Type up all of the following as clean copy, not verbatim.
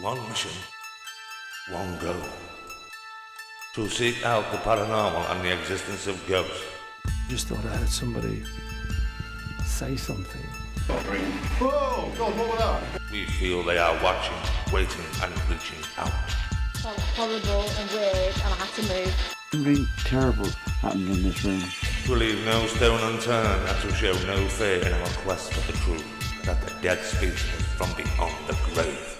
One mission, one goal. To seek out the paranormal and the existence of ghosts. Just thought I heard somebody say something. Oh, God, what was that? We feel they are watching, waiting and reaching out. It felt horrible and weird and I had to move. Something terrible happened in this room. To leave no stone unturned and to show no fear in our quest for the truth that the dead speaks from beyond the grave.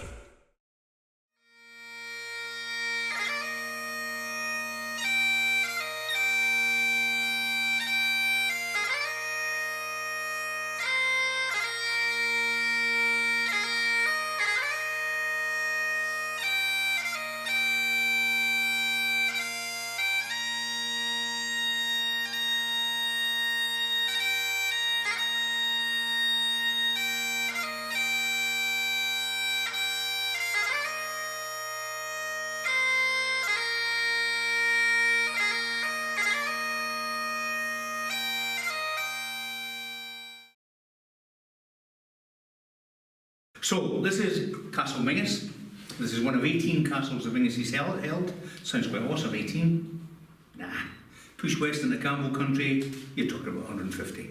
So, this is Castle Menzies. This is one of 18 castles the Menzies held. Sounds quite awesome, 18? Nah. Push west into Campbell country, you're talking about 150.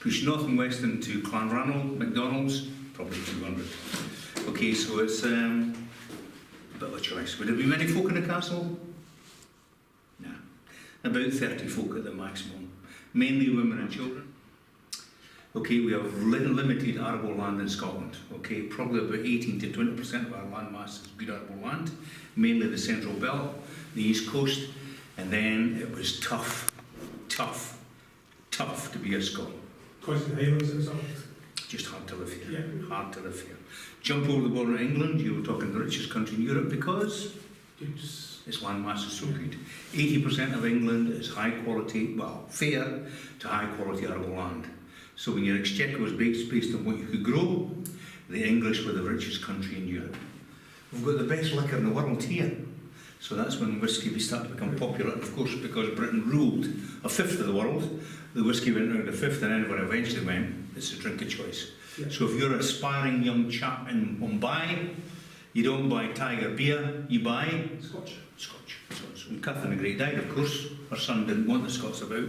Push north and west into Clanranald, McDonald's, probably 200. Okay, so it's a bit of a choice. Would there be many folk in the castle? Nah. About 30 folk at the maximum. Mainly women and children. Okay, we have limited arable land in Scotland. Okay, probably about 18 to 20% of our land mass is good arable land, mainly the central belt, the east coast, and then it was tough to be a Scot. Because of the Highlands and stuff. Just hard to live here. Yeah. Hard to live here. Jump over the border to England, you were talking the richest country in Europe because its land mass is so good. 80% of England is high quality, well, fair to high quality arable land. So when your exchequer was based on what you could grow, the English were the richest country in Europe. We've got the best liquor in the world here. So that's when whisky started to become popular. Of course, because Britain ruled a fifth of the world, the whisky went down to a fifth, and then where it eventually went, it's a drink of choice. Yeah. So if you're an aspiring young chap in Mumbai, you don't buy Tiger beer, you buy Scotch. So when Catherine the Great died, of course, her son didn't want the Scots about,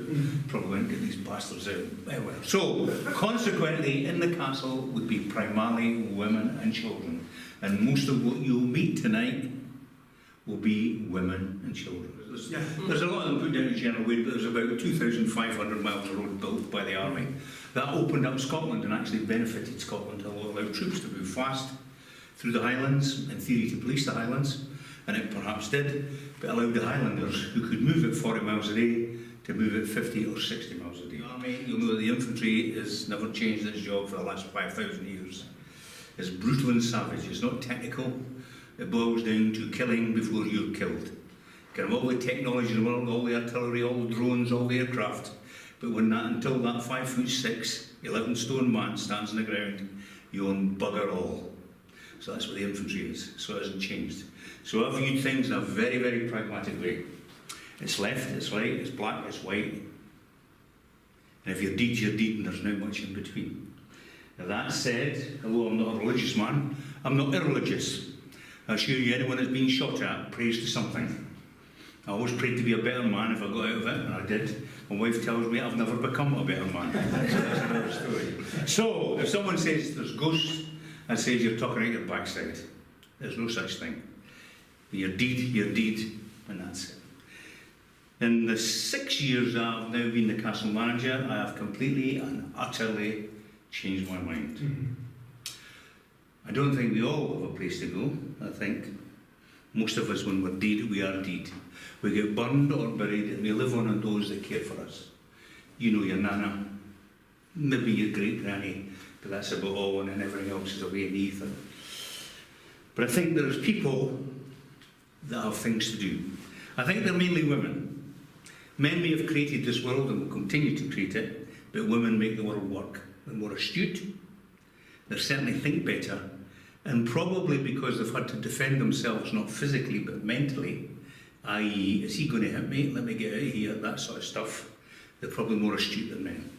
probably went to get these bastards out. Anyway, so consequently, in the castle would be primarily women and children, and most of what you'll meet tonight will be women and children. There's a lot of them put down in general weight, but there's about 2,500 miles of road built by the army. That opened up Scotland and actually benefited Scotland to allow troops to move fast through the Highlands, in theory to police the Highlands, and it perhaps did, but allowed the Highlanders, who could move at 40 miles a day, to move at 50 or 60 miles a day. The army, you'll know that the infantry has never changed its job for the last 5,000 years. It's brutal and savage, it's not technical, it boils down to killing before you're killed. You can have all the technology in the world, all the artillery, all the drones, all the aircraft, but until that 5'6", 11 stone man stands on the ground, you own bugger all. So that's what the infantry is, so it hasn't changed. So I viewed things in a very, very pragmatic way. It's left, it's right, it's black, it's white. And if you're deed, and there's not much in between. Now that said, although I'm not a religious man, I'm not irreligious. I assure you, anyone that's been shot at prays to something. I always prayed to be a better man if I got out of it, and I did. My wife tells me I've never become a better man. So that's another story. So, if someone says there's ghosts, and says you're talking out your backside, there's no such thing. When you're deed, and that's it. In the 6 years I've now been the castle manager, I have completely and utterly changed my mind. I don't think we all have a place to go. I think most of us, when we're dead, we are dead. We get burned or buried, and we live on in those that care for us. You know your nana, maybe your great granny, but that's about all, and then everything else is away in the ether. But I think there's people that have things to do. I think they're mainly women. Men may have created this world and will continue to create it, but women make the world work. They're more astute, they certainly think better, and probably because they've had to defend themselves not physically but mentally, i.e., is he going to hit me? Let me get out of here, that sort of stuff. They're probably more astute than men.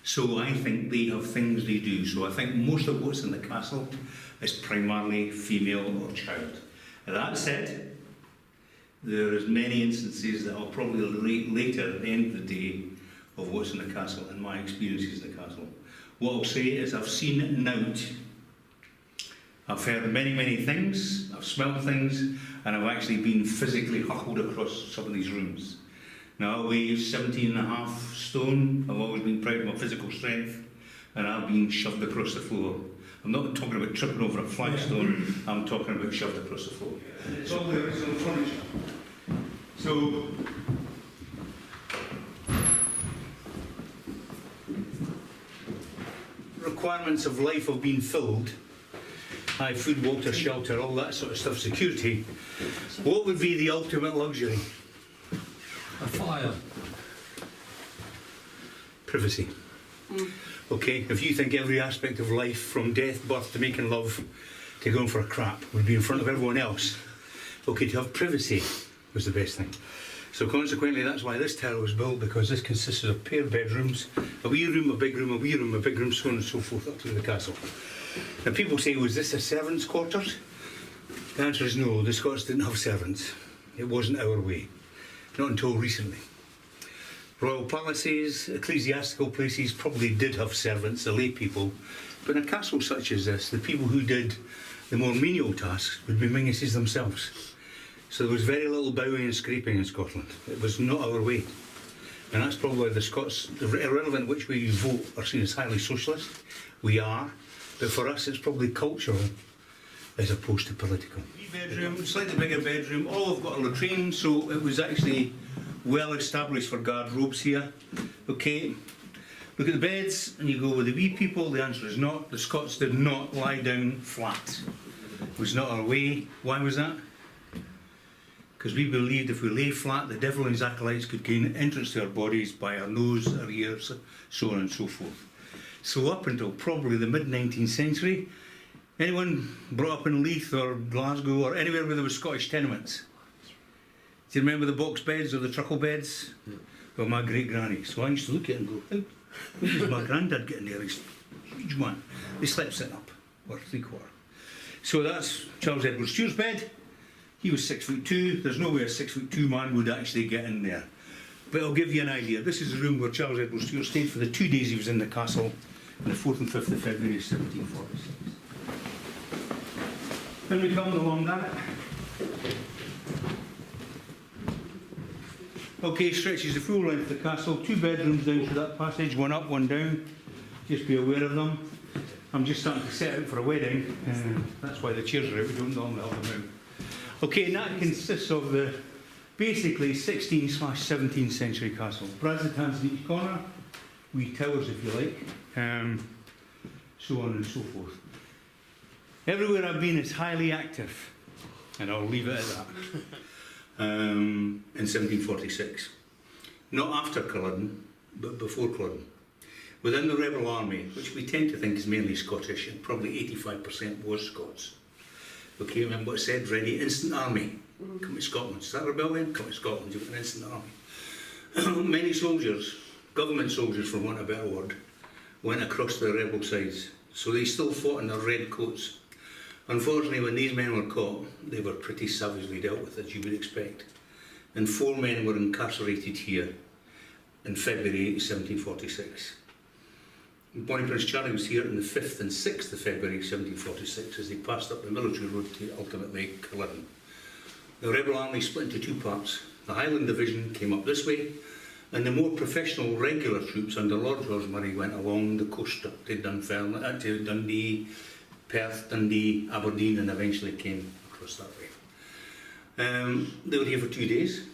So I think they have things they do. So I think most of what's in the castle is primarily female or child. That said, there is many instances that I'll probably relate later at the end of the day of what's in the castle and my experiences in the castle. What I'll say is I've seen nought. I've heard many things, I've smelled things, and I've actually been physically hurled across some of these rooms. Now I weigh 17.5 stone, I've always been proud of my physical strength, and I've been shoved across the floor. I'm not talking about tripping over a flagstone, I'm talking about shoved across the floor. It's all the original furniture. So, requirements of life have been filled. High food, water, shelter, all that sort of stuff, security. What would be the ultimate luxury? A fire. Privacy. Okay, if you think every aspect of life, from death, birth to making love, to going for a crap, would be in front of everyone else, okay, to have privacy was the best thing. So consequently, that's why this tower was built, because this consisted of pair bedrooms, a wee room, a big room, a wee room, a big room, so on and so forth, up through the castle. Now people say, was this a servants' quarters? The answer is no, the Scots didn't have servants. It wasn't our way, not until recently. Royal palaces, ecclesiastical places probably did have servants, the lay people, but in a castle such as this, the people who did the more menial tasks would be Menzies themselves. So there was very little bowing and scraping in Scotland. It was not our way. And that's probably why the Scots, irrelevant which way you vote, are seen as highly socialist. We are, but for us it's probably cultural as opposed to political. Bedroom, slightly bigger bedroom, all have got a latrine, so it was actually well established for guard-robes here. Okay, look at the beds and you go with the wee people, the answer is not. The Scots did not lie down flat. It was not our way. Why was that? Because we believed if we lay flat, the devil and his acolytes could gain entrance to our bodies by our nose, our ears, so on and so forth. So up until probably the mid-19th century, anyone brought up in Leith or Glasgow or anywhere where there was Scottish tenements? Do you remember the box beds or the truckle beds? Well, my great-granny. So I used to look at it and go, how does my granddad get in there? He's a huge man. They slept sitting up, or three-quarter. So that's Charles Edward Stuart's bed. He was 6'2". There's no way a 6'2" man would actually get in there. But I'll give you an idea. This is the room where Charles Edward Stuart stayed for the 2 days he was in the castle on the 4th and 5th of February 1746. Then we come along that. Okay, stretches the full length of the castle. 2 bedrooms down to that passage, one up, one down. Just be aware of them. I'm just starting to set out for a wedding. That's why the chairs are out. We don't normally have them out. Okay, and that consists of the basically 16th/17th century castle. Brassicans in each corner, wee towers if you like, so on and so forth. Everywhere I've been is highly active, and I'll leave it at that. In 1746. Not after Culloden, but before Culloden. Within the rebel army, which we tend to think is mainly Scottish, and probably 85% was Scots. Okay, remember what I said, ready, instant army. Come to Scotland. Is that rebellion? Come to Scotland, you've got an instant army. Many soldiers, government soldiers for want of a better word, went across the rebel sides. So they still fought in their red coats. Unfortunately, when these men were caught, they were pretty savagely dealt with, as you would expect. And 4 men were incarcerated here in February 1746. Bonnie Prince Charlie was here on the 5th and 6th of February 1746 as they passed up the military road to ultimately Culloden. The rebel army split into 2 parts. The Highland Division came up this way, and the more professional regular troops under Lord George Murray went along the coast up to Dunfermline, to Dundee, Perth, Dundee, Aberdeen, and eventually came across that way. They were here for 2 days.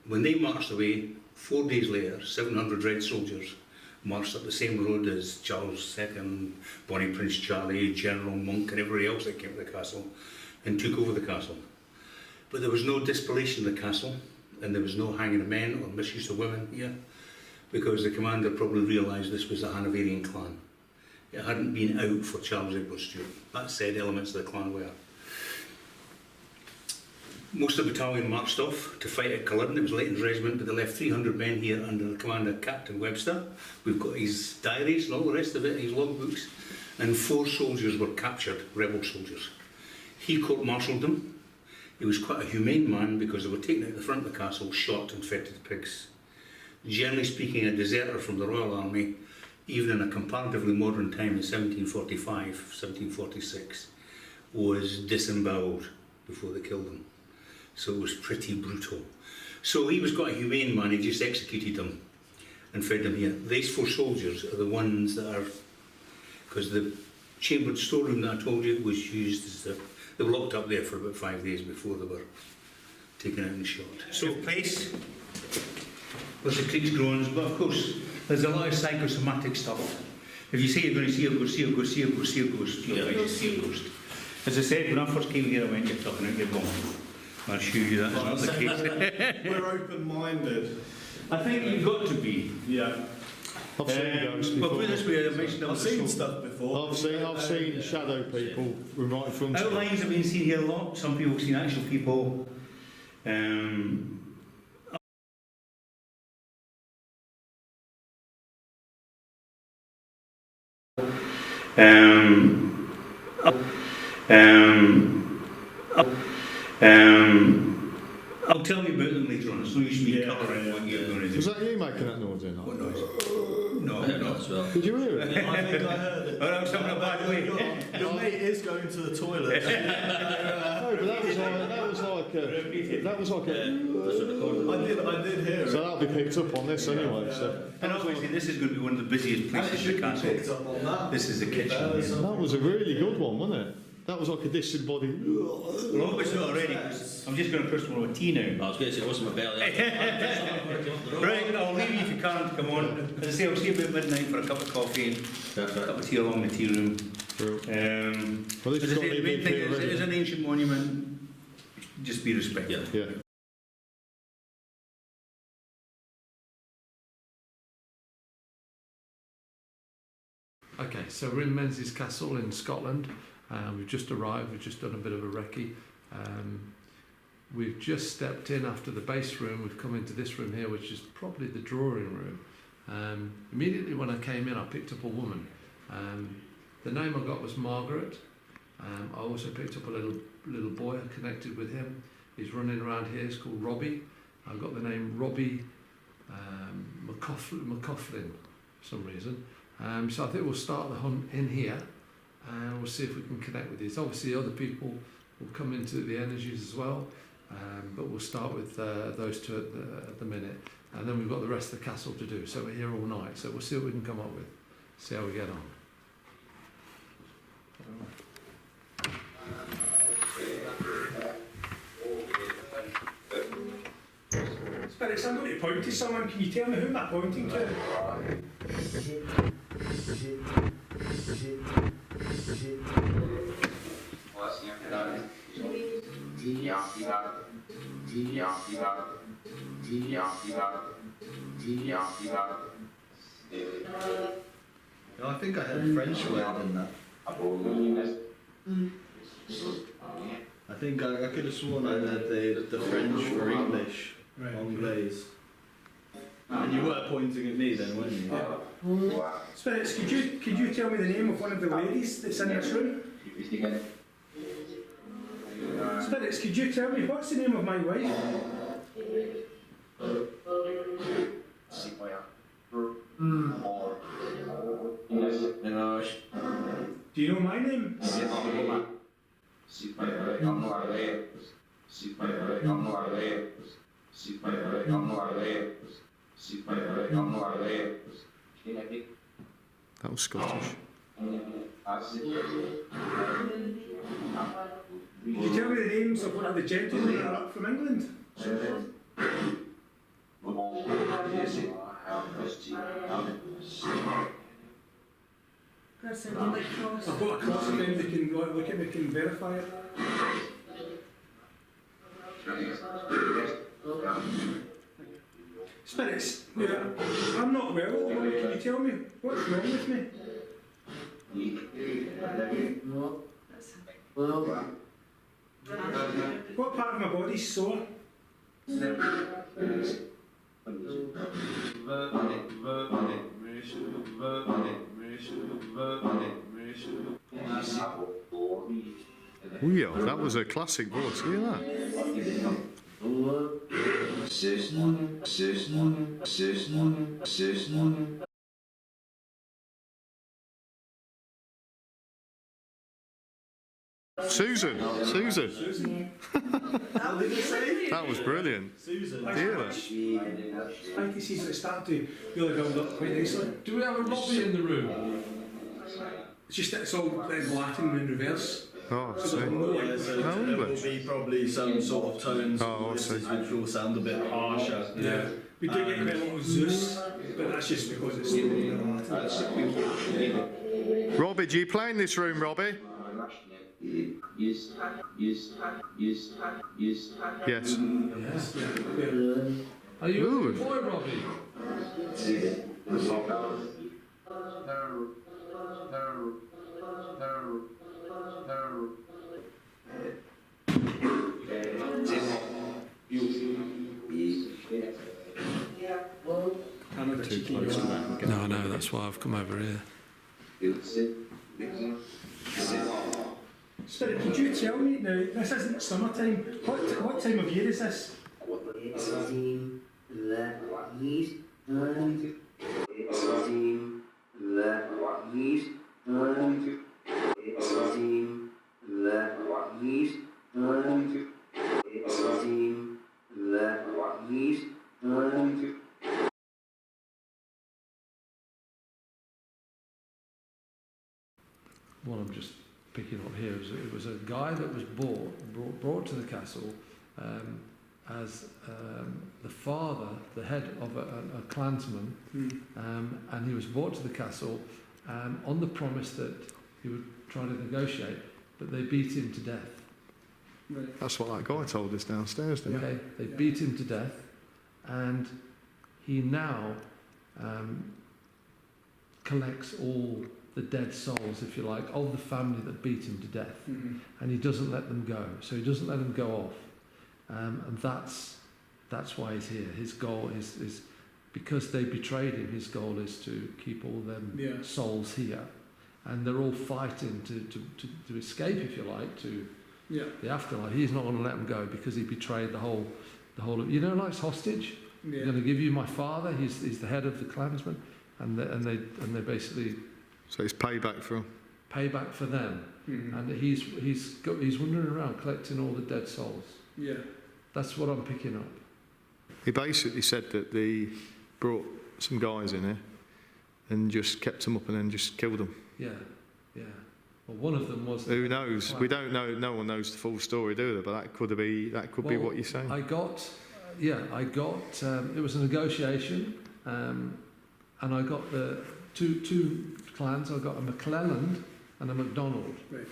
When they marched away, 4 days later, 700 Red soldiers marched up the same road as Charles II, Bonnie Prince Charlie, General Monk, and everybody else that came to the castle, and took over the castle. But there was no despolation of the castle, and there was no hanging of men or misuse of women here, because the commander probably realised this was a Hanoverian clan. It hadn't been out for Charles Edward Stuart. That said, elements of the clan were. Most of the battalion marched off to fight at Culloden. It was Leighton's regiment, but they left 300 men here under the command of Captain Webster. We've got his diaries and all the rest of it, his logbooks. and 4 soldiers were captured, rebel soldiers. He court-martialed them. He was quite a humane man because they were taken out the front of the castle, shot and fed to the pigs. Generally speaking, a deserter from the Royal Army, even in a comparatively modern time in 1745, 1746, was disemboweled before they killed him. So it was pretty brutal. So he was quite a humane man, he just executed them and fed them here. These 4 soldiers are the ones that are, because the chambered storeroom that I told you was used as they were locked up there for about 5 days before they were taken out and shot. So place was the creeks, groans, but of course there's a lot of psychosomatic stuff. If you say you're going to see a ghost, see a ghost, see a ghost, see a ghost, you'll actually see a ghost. As I said, when I first came here I went, you're talking out your bum. I'll assure you that is not the case. We're open-minded. I think you've got to be. Yeah. I've seen ghosts before. Well, put it this way, I mentioned I've seen stuff before. I've seen shadow people right in front of me. outlines have been seen here a lot. Some people have seen actual people. I'll tell you about them later on. It's no use me colouring what you're going to do. Was that you making that noise in? What noise? No, no. as well. Did you hear it? I think I heard it. Oh, that was something a bad way. Your mate is going to the toilet. No, but that was like a. I did hear it. So that'll be picked up on this anyway. So And obviously this is going to be one of the busiest places in the Picked castle. up on that. This is the kitchen. that was a really good one, wasn't it? That was like a disembodied. Well, obviously not already. I'm just going to push one of a tea now. I was going to say, it wasn't my belly. Right, I'll leave you if you can't. Come on. As I say, I'll see you about midnight for a cup of coffee and a cup of tea along the tea room. Well, this As has I got say, the main thing is, it EVP is an ancient monument. Just be respectful. Yeah. Yeah. Okay, so we're in Menzies Castle in Scotland. We've just arrived, we've just done a bit of a recce. We've just stepped in after the base room, we've come into this room here, which is probably the drawing room. Immediately when I came in, I picked up a woman. The name I got was Margaret. I also picked up a little boy, I connected with him. He's running around here, he's called Robbie. I've got the name Robbie McCaughlin for some reason. So I think we'll start the hunt in here and we'll see if we can connect with these. Obviously other people will come into the energies as well, but we'll start with those two at the minute, and then we've got the rest of the castle to do. So we're here all night, so we'll see what we can come up with, see how we get on. Spirits, I'm going to point to someone. Can you tell me who am I pointing to? I think I heard French word in that. I think I could have sworn I heard the French for English. Right. Anglaise. And you were pointing at me then, weren't you? Spirits, could you tell me the name of one of the ladies that's in this room? Spirits, could you tell me what's the name of my wife? Do you know my name? That was Scottish. Could you tell me the names of one of the gentlemen that are up from England? I've got a cross of them that can look at me, can verify it. Spirits, yeah, I'm not well. Can you tell me what's wrong with me? What part of my body's sore? Oh yeah, that was a classic voice. Hear that? Susan. That was brilliant. Susan. Hear that? Spikey sees it start to really build up quite nicely. Do we have a Robbie in the room? It's just it's all Latin in reverse. Oh, I see. Yeah, so No there will English. be probably some sort of tones Oh, I of see. voices which will sound a bit harsher. Yeah. We do get quite a lot of Zeus, but that's just because it's Latin. Robbie, do you play in this room, Robbie? Yes. Yes. Yeah. Are you Ooh. a good boy, Robbie? Too close to that. No, no, that's why I've come over here. Spirit, could you tell me now? This isn't summertime. What time of year is this? What I'm just picking up here is it was a guy that was brought to the castle as the father, the head of a clansman, and he was brought to the castle on the promise that he would try to negotiate, but they beat him to death. Right. That's what that guy told us downstairs, didn't he? Okay, they beat him to death, and he now collects all the dead souls, if you like, of the family that beat him to death, and he doesn't let them go. So he doesn't let them go off, and that's why he's here. His goal is because they betrayed him. His goal is to keep all them souls here, and they're all fighting to escape, if you like, to the afterlife. He's not going to let them go because he betrayed the whole of, you know, like it's hostage. Yeah. I'm going to give you my father. He's the head of the clansmen, and they basically So it's payback for him. payback for them. And he's wandering around collecting all the dead souls. Yeah. That's what I'm picking up. He basically said that they brought some guys in here and just kept them up and then just killed them. Yeah. Well, one of them was. Who knows? We don't know. No one knows the full story, do they? But that could be what you're saying. I got. It was a negotiation, and I got the two clans. I got a McClelland and a MacDonald. Right.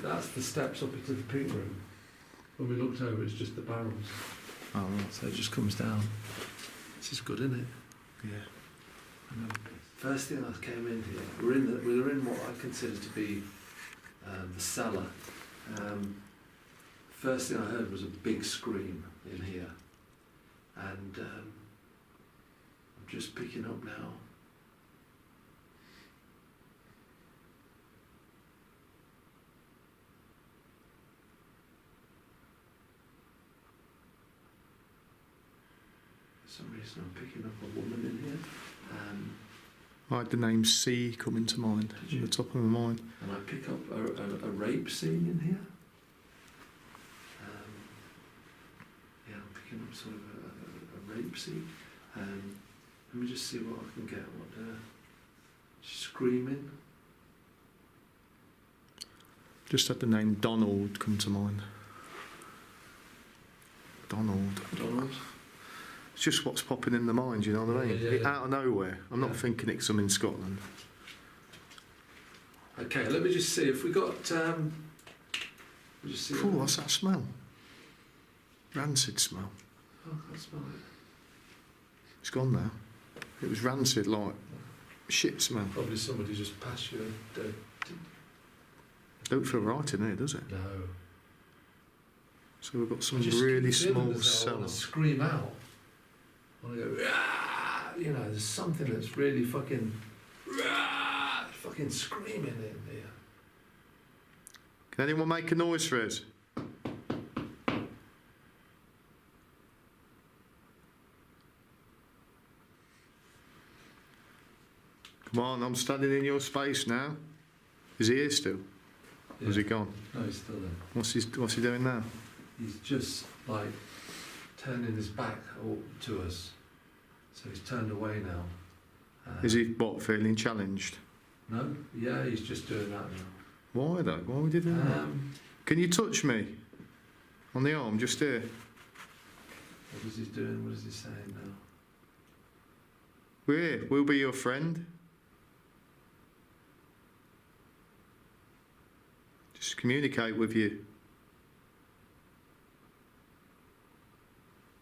That's the steps up into the pink room. When we looked over, it's just the barrels. Oh, right. So it just comes down. This is good, isn't it? Yeah. First thing I came in here, we were in what I consider to be the cellar. First thing I heard was a big scream in here, and I'm just picking up now. For some reason I'm picking up a woman in here. I had the name C come into mind. Did you? At the top of my mind. And I pick up a rape scene in here. I'm picking up sort of a rape scene. Let me just see what I can get. Screaming. Just had the name Donald come to mind. Donald. It's just what's popping in the mind, you know what I mean? Yeah. Out of nowhere. I'm not thinking it's some in Scotland. Okay, let me just see if we got. Just see. Oh, what's that smell? Rancid smell. Oh, I can't smell it. It's gone now. It was rancid, like shit smell. Probably somebody just passed you. Don't feel right in here, does it? No. So we've got some I just really keep feeling small as though I want cellar. to scream out. I want to go, "Ah!" You know, there's something that's really fucking screaming in here. Can anyone make a noise for us? Come on, I'm standing in your space now. Is he here still? Or has he gone? No, he's still there. What's he doing now? He's just like turning his back to us. So he's turned away now. Is he feeling challenged? No? Yeah, he's just doing that now. Why though? Why would he do that? Can you touch me? On the arm, just here. What is he doing? What is he saying now? We're here. We'll be your friend. Just communicate with you.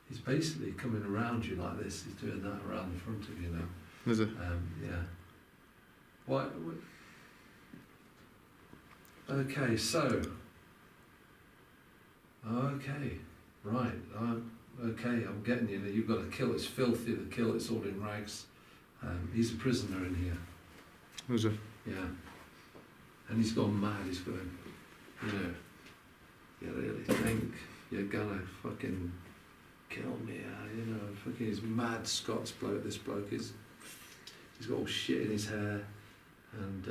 He's basically coming around you like this. He's doing that around the front of you now. There's a Yeah. What? Okay, so. Okay, right. Okay, I'm getting you. You've got a kill. It's filthy. The kill. It's all in rags. He's a prisoner in here. there's a Yeah. And he's gone mad. He's going. You know. You really think you're gonna fucking kill me? You know. Fucking. He's mad. Scots bloke. This bloke is. He's got all shit in his hair, and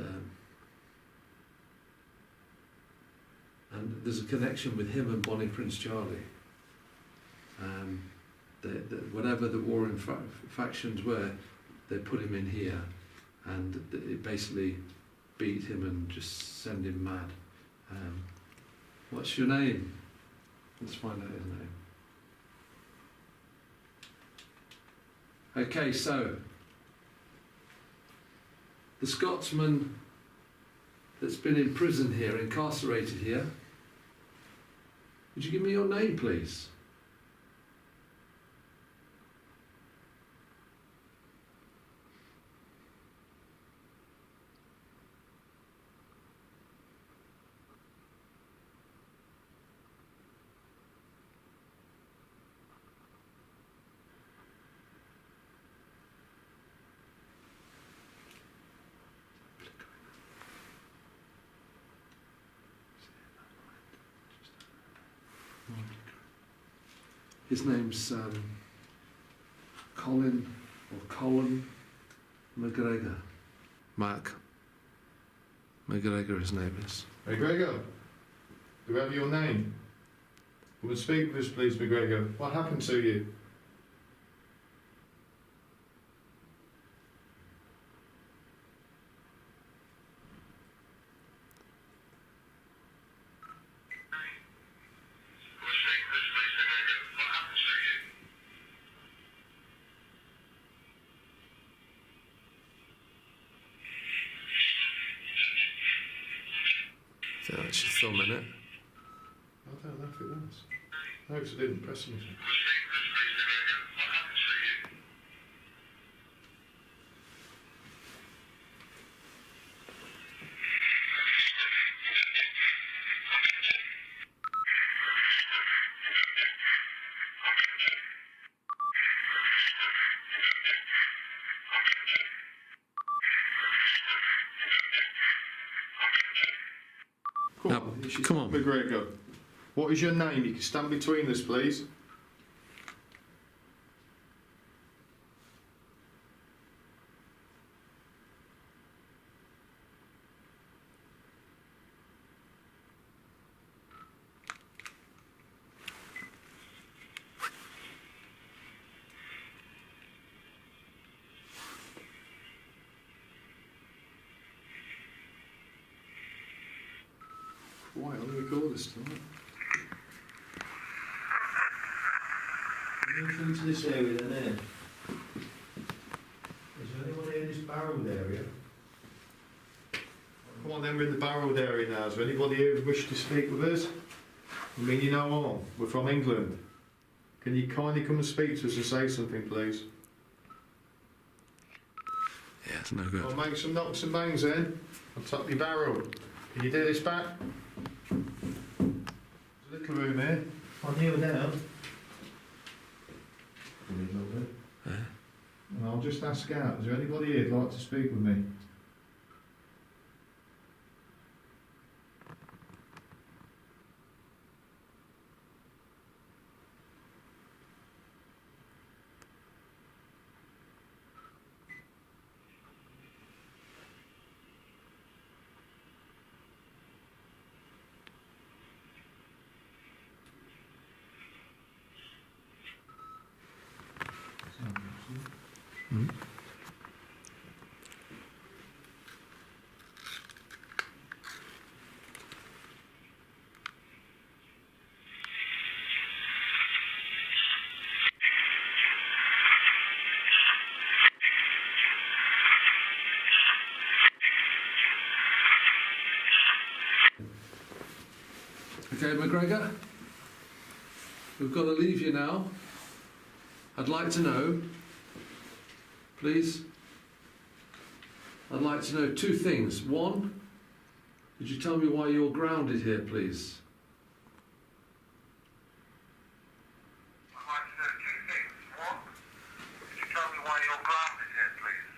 there's a connection with him and Bonnie Prince Charlie. Whatever the warring factions were, they put him in here, and it basically beat him and just send him mad. What's your name? Let's find out his name. Okay, so the Scotsman that's been in prison here, incarcerated here. Would you give me your name, please? His name's Colin McGregor. Mark McGregor, his name is. McGregor, do we have your name? Come and speak with us, please, McGregor. What happened to you? I think that's just filming it. I don't know if it was. No, because I didn't press anything. Come on. McGregor, what is your name? You can stand between us, please. Why? I'm going to record this tonight. Move into this area then, Is there anyone in this barreled area? Come on then, we're in the barreled area now. Is there anybody here who wish to speak with us? I mean, you know what? We're from England. Can you kindly come and speak to us and say something, please? Yeah, it's no good. I'll make some knocks and bangs then. I'll top your barrel. Can you do this back? There's a little room here. I'll kneel down. And I'll just ask out, is there anybody here who'd like to speak with me? Okay, McGregor, we've got to leave you now. I'd like to know, please, I'd like to know two things. One, could you tell me why you're grounded here, please? I'd like to know two things. One, could you tell me why you're grounded here, please?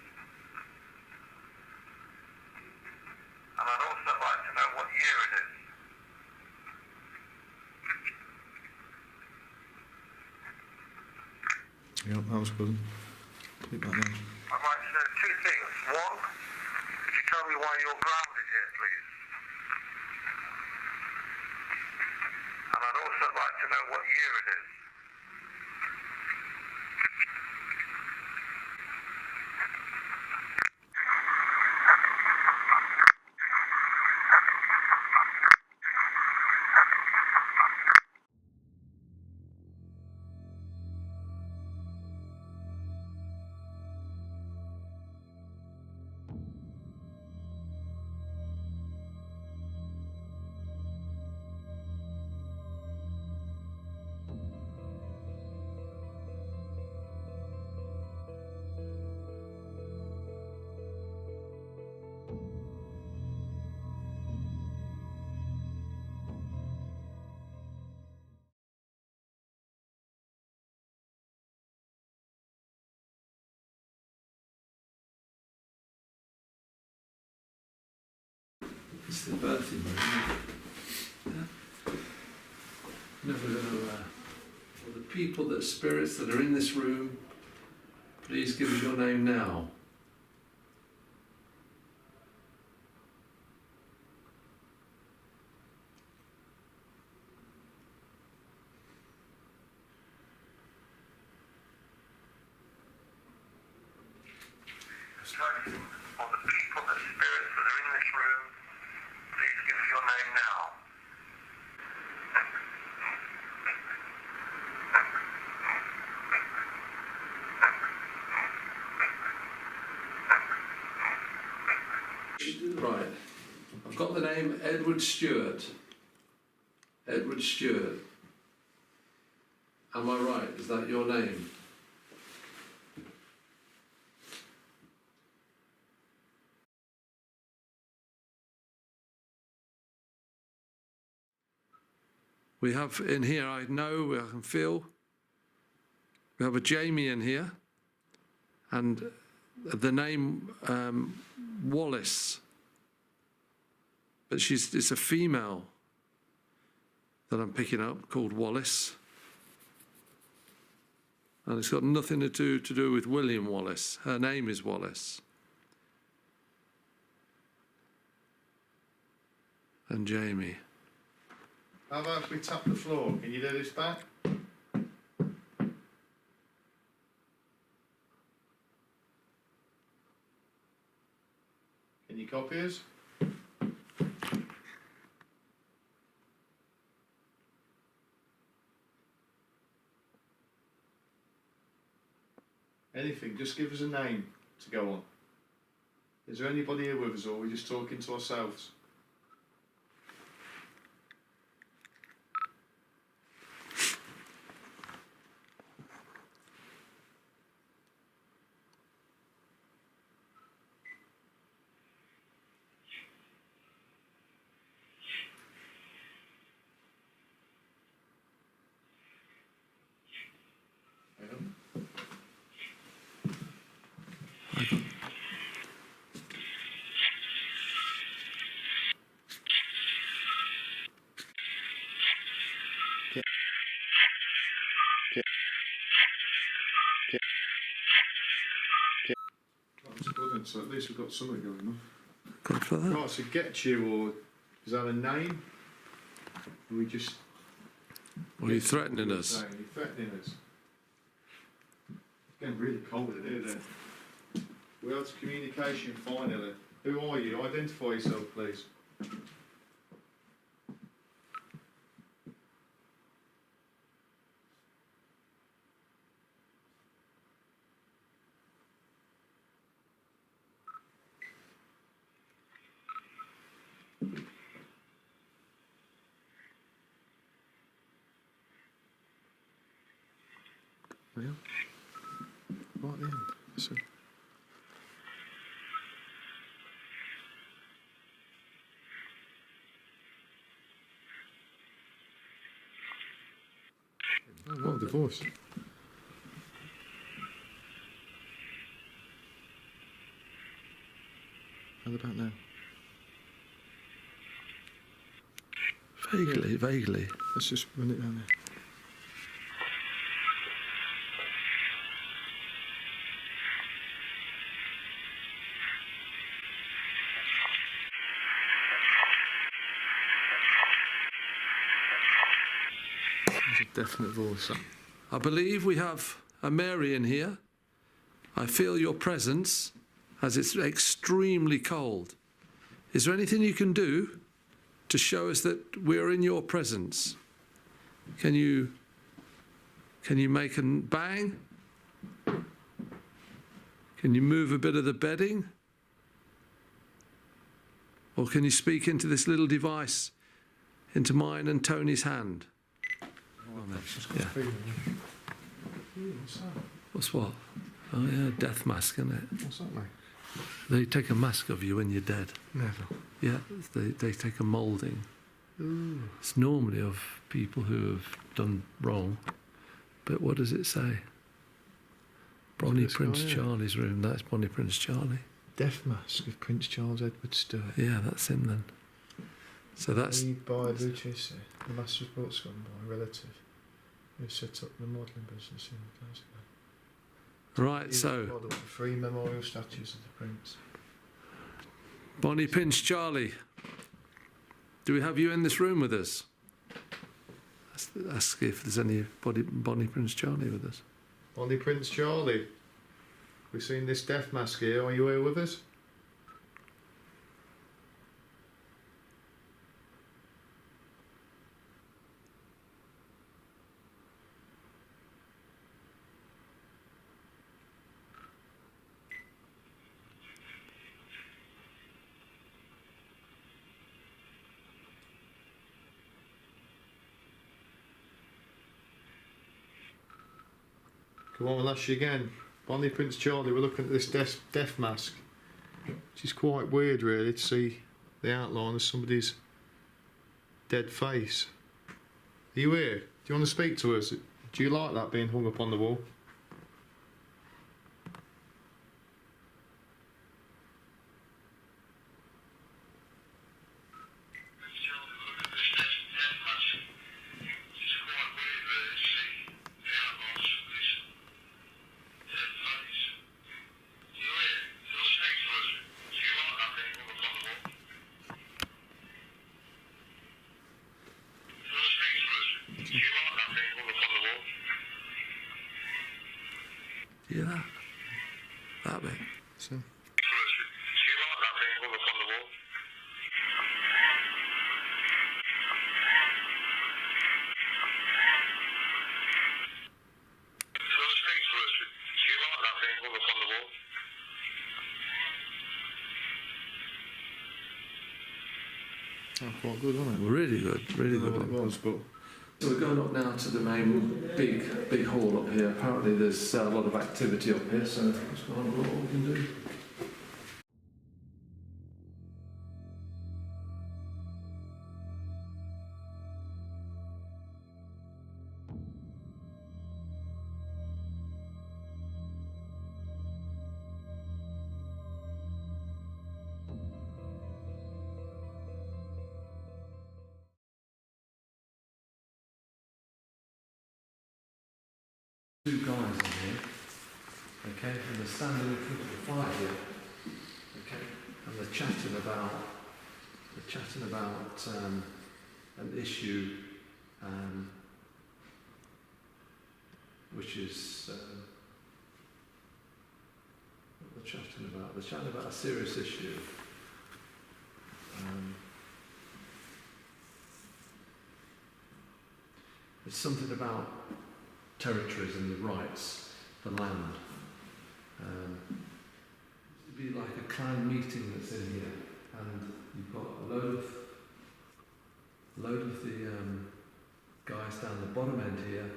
And I'd also like to know what year it is. Yeah, that was good. Keep that down. I'd like to know two things. One, could you tell me why you're grounded here, please? And I'd also like to know what year it is. It's the birthing room. Yeah. Never going to. For the people, that spirits that are in this room, please give us your name now. For the people, the spirits that are in this room, please give us your name now. Right. I've got the name Edward Stewart. Edward Stewart. Am I right? Is that your name? We have in here, I know, I can feel, we have a Jamie in here, and the name Wallace, but it's a female that I'm picking up called Wallace, and it's got nothing to do with William Wallace. Her name is Wallace. And Jamie. How about if we tap the floor? Can you do this back? Can you copy us? Anything, just give us a name to go on. Is there anybody here with us, or are we just talking to ourselves? 11, so at least we've got something going on. Good for that. Right, so get you, or is that a name? Are we just... Or are you threatening us? Are you threatening us? It's getting really cold in here then. We're out to communication finally. Who are you? Identify yourself, please. Yeah. Right then. So, oh, what the voice? How about now? Vaguely, vaguely. Let's just run it down there. There's a definite voice. I believe we have a Mary in here. I feel your presence as it's extremely cold. Is there anything you can do to show us that we're in your presence? Can you make a bang? Can you move a bit of the bedding? Or can you speak into this little device, into mine and Tony's hand? Yeah. What's that? What's what? Oh yeah, death mask, isn't it? What's that, mate? They take a mask of you when you're dead. Never. Yeah, they take a moulding. Ooh. It's normally of people who have done wrong. But what does it say? Bonnie this Prince guy, yeah. Charlie's room. That's Bonnie Prince Charlie. Death mask of Prince Charles Edward Stewart. Yeah, that's him then. So that's... Made by Lucchese, the master report scum by a relative who set up the modelling business in Glasgow. Right, so... By the way, 3 memorial statues of the Prince. Bonnie Prince Charlie. Do we have you in this room with us? Ask if there's any Bonnie Prince Charlie with us. Bonnie Prince Charlie. We've seen this death mask here. Are you here with us? Come on, we'll ask you again. Bonnie Prince Charlie, we're looking at this death mask, which is quite weird really to see the outline of somebody's dead face. Are you here? Do you want to speak to us? Do you like that being hung up on the wall? Yeah, that bit. So, oh, quite good, wasn't it? Really good, really I don't know good. what it was, but So we're going up now to the main big hall up here. Apparently there's a lot of activity up here, so let's go on and look what we can do. Two guys in here, okay, and they're standing in front of the fire here. chatting about an issue which is what they're chatting about. They're chatting about a serious issue. It's something about territories and the rights, the land. It'd be like a clan meeting that's in here, and you've got a load of the guys down the bottom end here.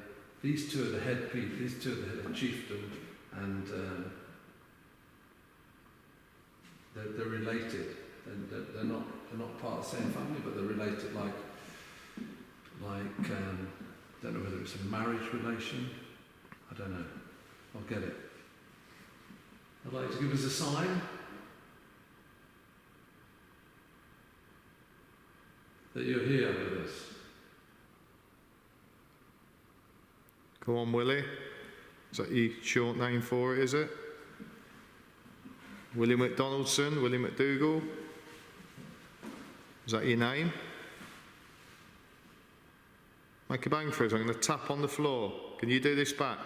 These two are the head people. These two are the head chieftain, and they're related. They're not part of the same family, but they're related. Like don't know whether it's a marriage relation. I don't know. I'll get it. I'd like to give us a sign that you're here with us. Go on, Willie. Is that your short name for it, is it? Willie McDonaldson, Willie McDougall. Is that your name? Make a bang for us. I'm going to tap on the floor. Can you do this back?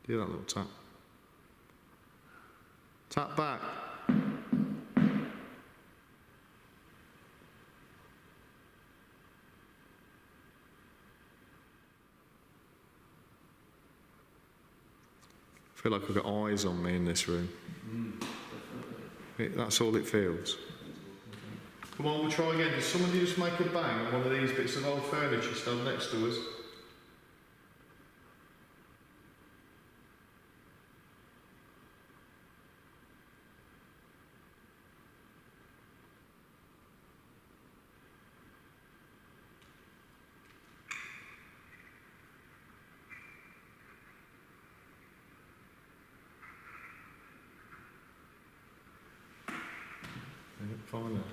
Do that little tap. Tap back. I feel like I've got eyes on me in this room. That's all it feels. Come on, we'll try again. Does somebody just make a bang on one of these bits of old furniture stand next to us? Find it.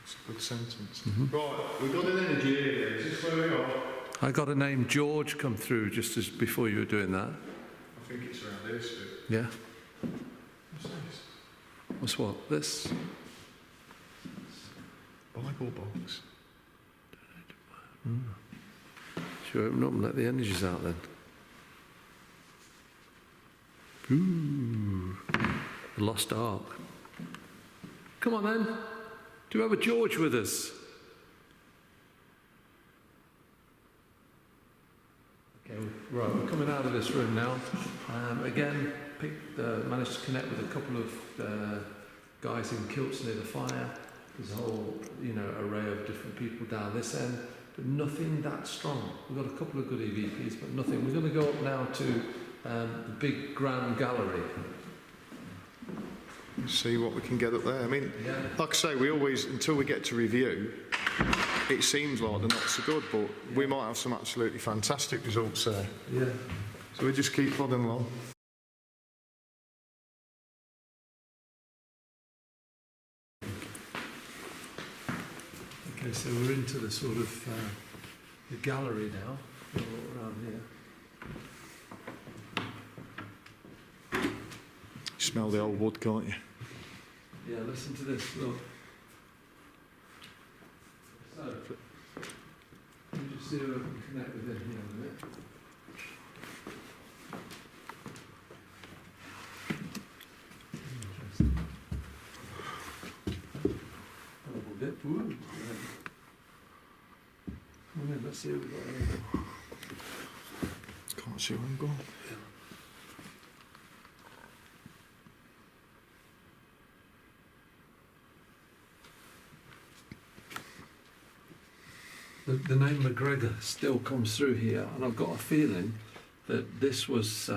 It's a good sentence. Right, we've got an energy here. Is this where we are? I got a name George come through just as before you were doing that. I think it's around this bit. Yeah. What's this? What's what? This? Bible box. Should we open up and let the energies out then? Ooh. The Lost Ark. Come on then. Do we have a George with us? Okay, right, we're coming out of this room now. Again, managed to connect with a couple of guys in kilts near the fire. There's a whole, array of different people down this end, but nothing that strong. We've got a couple of good EVPs, but nothing. We're going to go up now to the big grand gallery. See what we can get up there. I mean, like I say, we always, until we get to review, it seems like they're not so good, but we might have some absolutely fantastic results there. Yeah. So we just keep plodding along. Okay, so we're into the sort of the gallery now. We're all around here. Smell the old wood, can't you? Yeah, listen to this. Look. So, let me just see if I can connect with it here in a minute. Interesting. A little bit. Ooh. Come on in, let's see what we've got here. Can't see where I'm going. The name McGregor still comes through here, and I've got a feeling that this was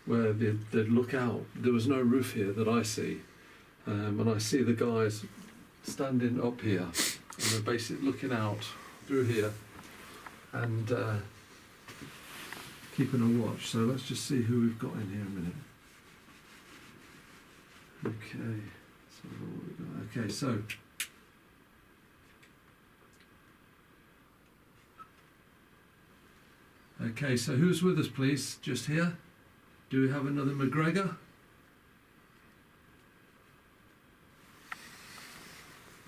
where they'd look out. There was no roof here that I see, and I see the guys standing up here, and they're basically looking out through here, and keeping a watch. So let's just see who we've got in here a minute. Okay, so what we got? Okay, so who's with us, please? Just here. Do we have another McGregor?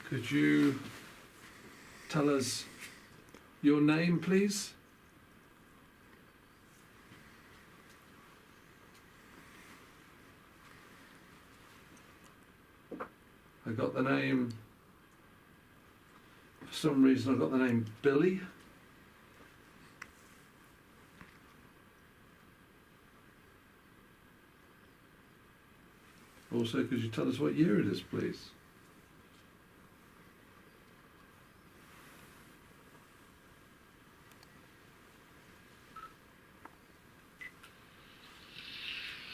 Could you tell us your name, please? I got the name, for some reason I got the name Billy. Also, could you tell us what year it is, please?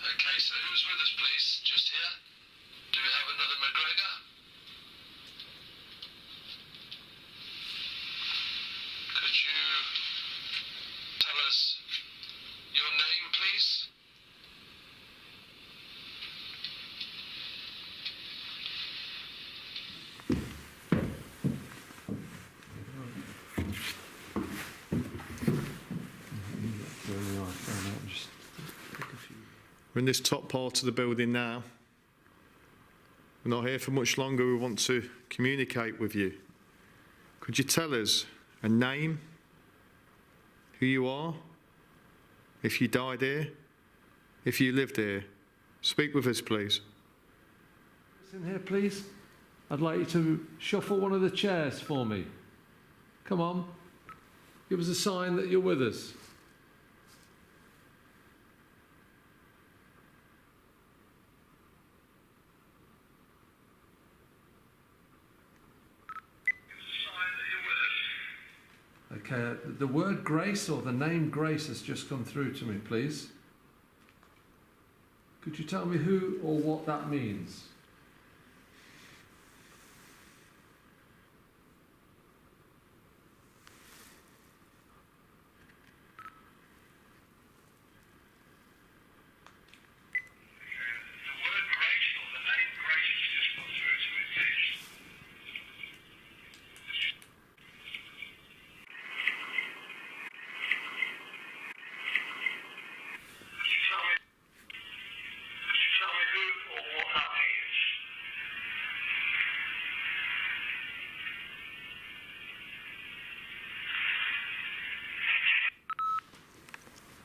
Okay, so who's with us, please? Just here? Do we have another McGregor? Could you tell us your name, please? We're in this top part of the building now. We're not here for much longer. We want to communicate with you. Could you tell us a name, who you are, if you died here, if you lived here? Speak with us, please. In here, please. I'd like you to shuffle one of the chairs for me. Come on. Give us a sign that you're with us. Okay, the word grace or the name Grace has just come through to me, please. Could you tell me who or what that means?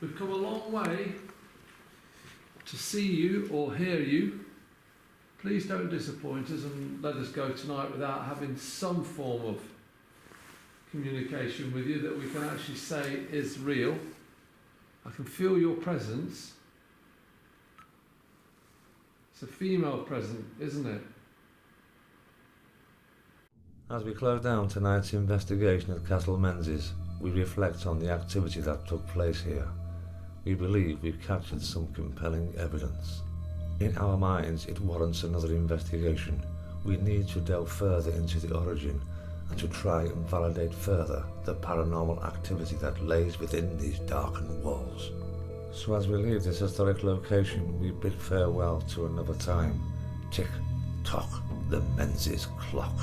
We've come a long way to see you or hear you. Please don't disappoint us and let us go tonight without having some form of communication with you that we can actually say is real. I can feel your presence. It's a female presence, isn't it? As we close down tonight's investigation at Castle Menzies, we reflect on the activity that took place here. We believe we've captured some compelling evidence. In our minds, it warrants another investigation. We need to delve further into the origin and to try and validate further the paranormal activity that lays within these darkened walls. So as we leave this historic location, we bid farewell to another time. Tick tock, the Menzies clock.